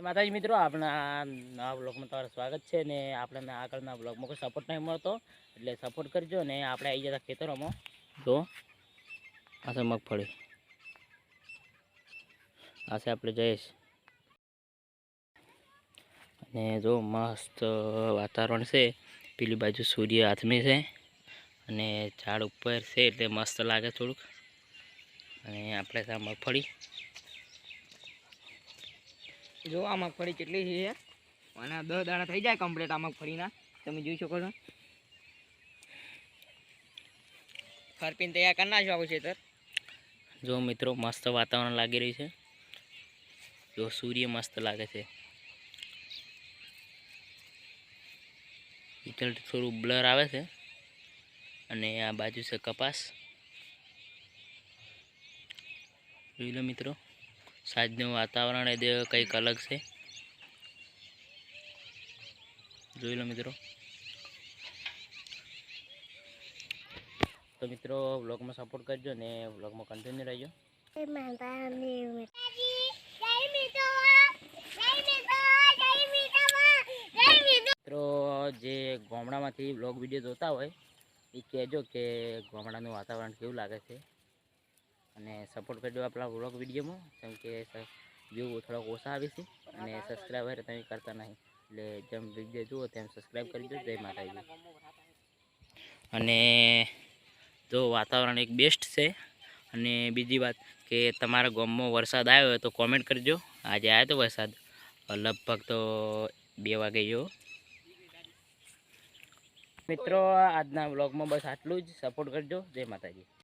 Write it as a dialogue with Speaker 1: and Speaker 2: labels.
Speaker 1: માતાજી મિત્રો, આપણા નવા બ્લોગમાં તમારું સ્વાગત છે ને આપણે આગળના બ્લોગમાં કોઈ સપોર્ટ નહીં મળતો એટલે સપોર્ટ કરજો ને આપણે આવી જતા ખેતરોમાં. તો આ છે મગફળી, આ છે આપણે જઈશ અને જો મસ્ત વાતાવરણ છે. પેલી બાજુ સૂર્ય આથમી છે અને ઝાડ ઉપર છે એટલે મસ્ત લાગે થોડુંક. અને આપણે ત્યાં મગફળી
Speaker 2: જો આ મગફળી કેટલી છે અને 10 દાણા થઈ જાય કમ્પ્લીટ આ મગફળીના. તમે જોઈ શકો છો. ખરપીને તૈયાર કરી નાખ્યો આવું છે.
Speaker 1: જો મિત્રો મસ્ત વાતાવરણ લાગી રહ્યું છે. જો સૂર્ય મસ્ત લાગે છે. ઈતળ થોડું બ્લર આવે છે અને આ બાજુ છે કપાસ. જોઈ લો મિત્રો, સાંજનું વાતાવરણ એ કંઈક અલગ છે. જોઈ લો મિત્રો. તો મિત્રો વ્લોગમાં સપોર્ટ કરજો ને વ્લોગમાં કન્ટિન્યુ રહેજો. મિત્રો જે ગામડામાંથી વ્લોગ વિડીયો જોતા હોય એ કહેજો કે ગામડાનું વાતાવરણ કેવું લાગે છે અને સપોર્ટ કરજો આપણા વ્લોગ વિડીયોમાં, કેમ કે વ્યૂ થોડાક ઓછા આવે છે અને સબસ્ક્રાઈબર તમે કરતા નહીં, એટલે જેમ વિડીયો જુઓ તેમ સબસ્ક્રાઈબ કરી દો. જય માતાજી. અને જો વાતાવરણ એક બેસ્ટ છે. અને બીજી વાત કે તમારા ગામમાં વરસાદ આવ્યો હોય તો કોમેન્ટ કરજો. આજે આવ્યો તો વરસાદ લગભગ તો 2 વાગે જેવો. મિત્રો આજના વ્લોગમાં બસ આટલું જ. સપોર્ટ કરજો. જય માતાજી.